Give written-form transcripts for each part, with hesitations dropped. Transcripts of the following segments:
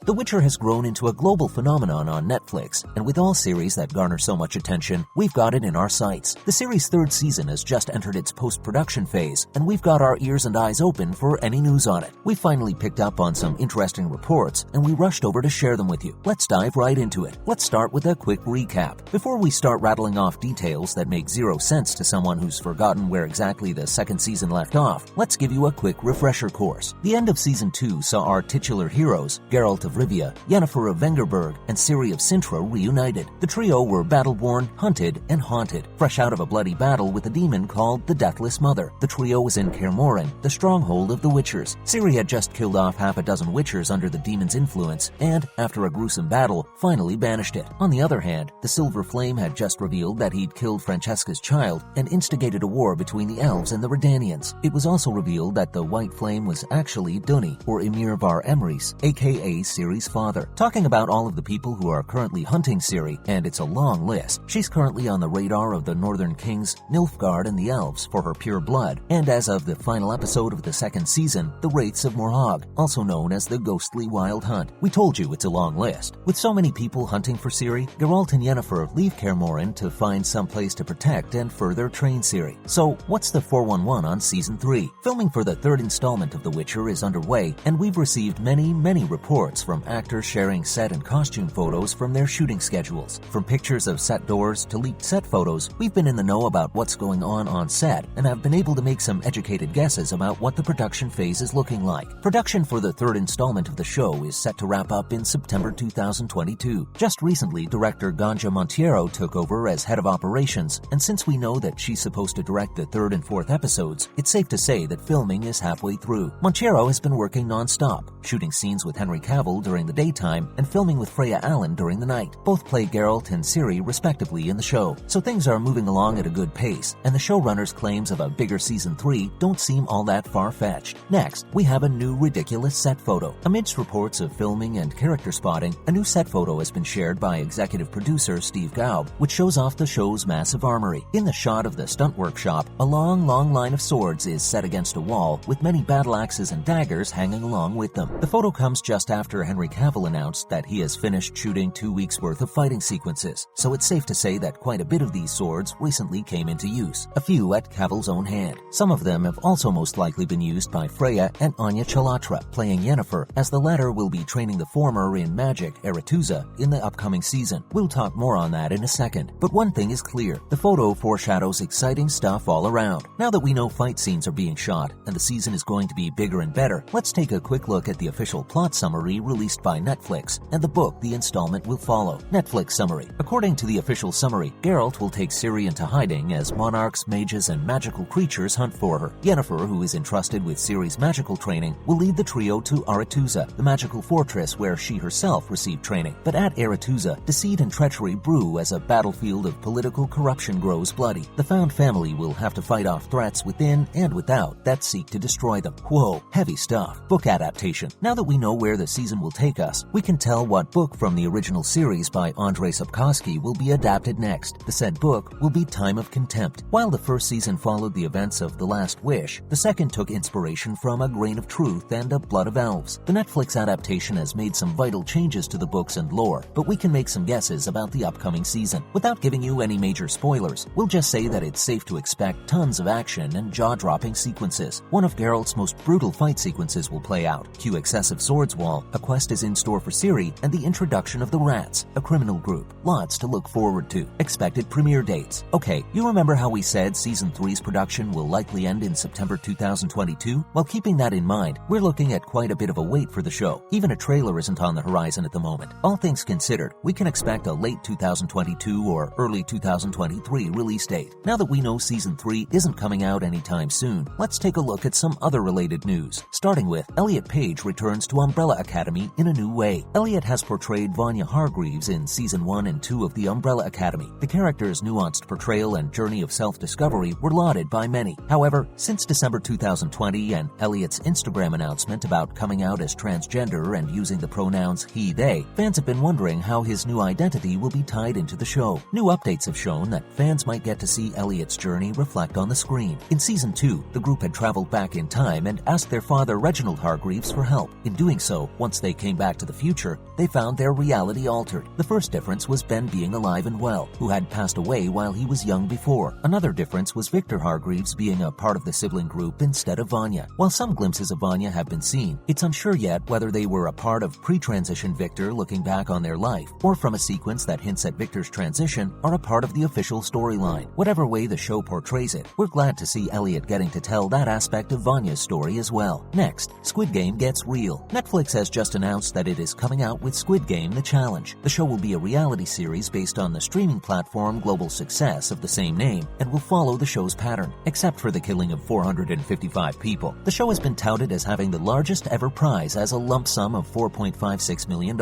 The Witcher has grown into a global phenomenon on Netflix, and with all series that garner so much attention, we've got it in our sights. The series' third season has just entered its post-production phase, and we've got our ears and eyes open for any news on it. We finally picked up on some interesting reports, and we rushed over to share them with you. Let's dive right into it. Let's start with a quick recap. Before we start rattling off details that make zero sense to someone who's forgotten where exactly the second season left off, let's give you a quick refresher course. The end of Season 2 saw our titular heroes, Geralt of Rivia, Yennefer of Vengerberg, and Ciri of Cintra reunited. The trio were battle-worn, hunted, and haunted, fresh out of a bloody battle with a demon called the Deathless Mother. The trio was in Kaer Morhen, the stronghold of the Witchers. Ciri had just killed off half a dozen Witchers under the demon's influence, and, after a gruesome battle, finally banished it. On the other hand, the Silver Flame had just revealed that he'd killed Francesca's child and instigated a war between the elves and the Redanians. It was also revealed that the White Flame was actually Duni, or Emir var Emrys, aka Ciri's father. Talking about all of the people who are currently hunting Ciri, and it's a long list, she's currently on the radar of the Northern Kings, Nilfgaard, and the Elves for her pure blood, and as of the final episode of the second season, the Wraiths of Morhaug, also known as the Ghostly Wild Hunt. We told you it's a long list. With so many people hunting for Ciri, Geralt and Yennefer leave Kaer Morhen to find some place to protect and further train Ciri. So, what's the 411 on Season 3? Filming for the third installment of The Witcher is underway, and we've received many reports from actors sharing set and costume photos from their shooting schedules. From pictures of set doors to leaked set photos, we've been in the know about what's going on set and have been able to make some educated guesses about what the production phase is looking like. Production for the third installment of the show is set to wrap up in September 2022. Just recently, director Ganja Monteiro took over as head of operations, and since we know that she's supposed to direct the third and fourth episodes, it's safe to say that filming is halfway through. Monteiro has been working non-stop, shooting scenes with Henry Cavill during the daytime and filming with Freya Allan during the night. Both play Geralt and Ciri respectively in the show, so things are moving along at a good pace, and the showrunner's claims of a bigger Season 3 don't seem all that far-fetched. Next, we have a new ridiculous set photo. Amidst reports of filming and character spotting, a new set photo has been shared by executive producer Steve Gaub, which shows off the show's massive armory. In the shot of the stunt workshop, a long line of swords is set against a wall, with many battle axes and daggers hanging along with them. The photo comes just after Henry Cavill announced that he has finished shooting 2 weeks' worth of fighting sequences, so it's safe to say that quite a bit of these swords recently came into use, a few at Cavill's own hand. Some of them have also most likely been used by Freya and Anya Chalotra, playing Yennefer, as the latter will be training the former in magic, Aretuza, in the upcoming season. We'll talk more on that in a second, but one thing is clear: the photo foreshadows exciting stuff all around. Now that we know fight scenes are being shot, and the season is going to be bigger and better, let's take a quick look at the official plot summary released by Netflix, and the book the installment will follow. Netflix summary. According to the official summary, Geralt will take Ciri into hiding as monarchs, mages, and magical creatures hunt for her. Yennefer, who is entrusted with Ciri's magical training, will lead the trio to Aretuza, the magical fortress where she herself received training. But at Aretuza, deceit and treachery brew as a battlefield of political corruption grows bloody. The found family will have to fight off threats within and without that seek to destroy them. Whoa, heavy stuff. Book adaptation. Now that we know where the season will take us, we can tell what book from the original series by Andrzej Sapkowski will be adapted next. The said book will be Time of Contempt. While the first season followed the events of The Last Wish, the second took inspiration from A Grain of Truth and A Blood of Elves. The Netflix adaptation has made some vital changes to the books and lore, but we can make some guesses about the upcoming season. Without giving you any major spoilers, we'll just say that it's safe to expect tons of action and jaw-dropping sequences. One of Geralt's most brutal fight sequences will play out. Cue excessive swords wall, a quest is in store for Ciri, and the introduction of the Rats, a criminal group. Lots to look forward to. Expected premiere dates. Okay, you remember how we said Season 3's production will likely end in September 2022? Well, keeping that in mind, we're looking at quite a bit of a wait for the show. Even a trailer isn't on the horizon at the moment. All things considered, we can expect a late 2022 or early 2023 release date. Now that we know Season 3 isn't coming out anytime soon, let's take a look at some other related news. Starting with, Elliot Page returns to Umbrella Academy in a new way. Elliot has portrayed Vanya Hargreaves in Season 1 and 2 of the Umbrella Academy. The character's nuanced portrayal and journey of self-discovery were lauded by many. However, since December 2020 and Elliot's Instagram announcement about coming out as transgender and using the pronouns he, they, fans have been wondering how his new identity will be tied into the show. New updates have shown that fans might get to see Elliot's journey reflect on the screen. In Season 2, the group had traveled back in time and asked their father Reginald Hargreaves for help. In doing so, once they they came back to the future, they found their reality altered. The first difference was Ben being alive and well, who had passed away while he was young before. Another difference was Victor Hargreaves being a part of the sibling group instead of Vanya. While some glimpses of Vanya have been seen, it's unsure yet whether they were a part of pre-transition Victor looking back on their life, or from a sequence that hints at Victor's transition are a part of the official storyline. Whatever way the show portrays it, we're glad to see Elliot getting to tell that aspect of Vanya's story as well. Next, Squid Game gets real. Netflix has just announced that it is coming out with Squid Game: The Challenge. The show will be a reality series based on the streaming platform global success of the same name and will follow the show's pattern, except for the killing of 455 people. The show has been touted as having the largest ever prize as a lump sum of $4.56 million.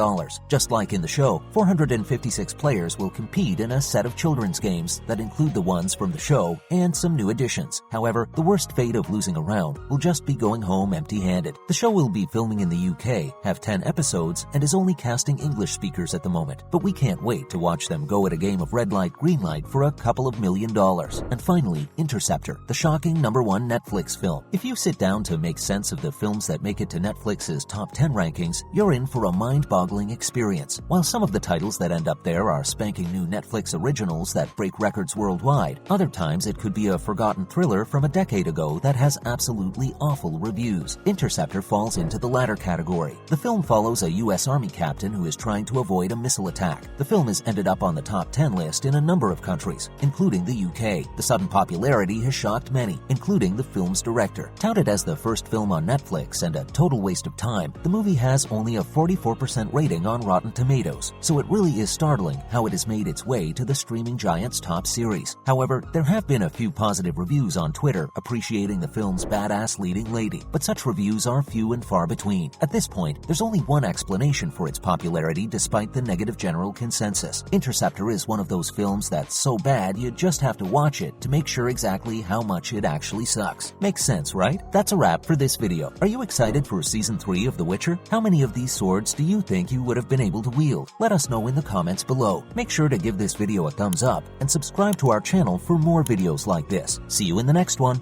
Just like in the show, 456 players will compete in a set of children's games that include the ones from the show and some new additions. However, the worst fate of losing a round will just be going home empty-handed. The show will be filming in the UK, have 10 episodes, and is only casting English speakers at the moment, but we can't wait to watch them go at a game of red light, green light for a couple of $1 million. And finally, Interceptor, the shocking #1 Netflix film. If you sit down to make sense of the films that make it to Netflix's top 10 rankings, you're in for a mind-boggling experience. While some of the titles that end up there are spanking new Netflix originals that break records worldwide, other times it could be a forgotten thriller from a decade ago that has absolutely awful reviews. Interceptor falls into the latter category. The film follows a U.S. Army captain who is trying to avoid a missile attack. The film has ended up on the top 10 list in a number of countries, including the UK. The sudden popularity has shocked many, including the film's director. Touted as the first film on Netflix and a total waste of time, the movie has only a 44% rating on Rotten Tomatoes, so it really is startling how it has made its way to the streaming giant's top series. However, there have been a few positive reviews on Twitter appreciating the film's badass leading lady, but such reviews are few and far between. At this point, there's only one explanation for its popularity despite the negative general consensus. Interceptor is one of those films that's so bad you just have to watch it to make sure exactly how much it actually sucks. Makes sense, right? That's a wrap for this video. Are you excited for Season 3 of The Witcher? How many of these swords do you think you would have been able to wield? Let us know in the comments below. Make sure to give this video a thumbs up and subscribe to our channel for more videos like this. See you in the next one.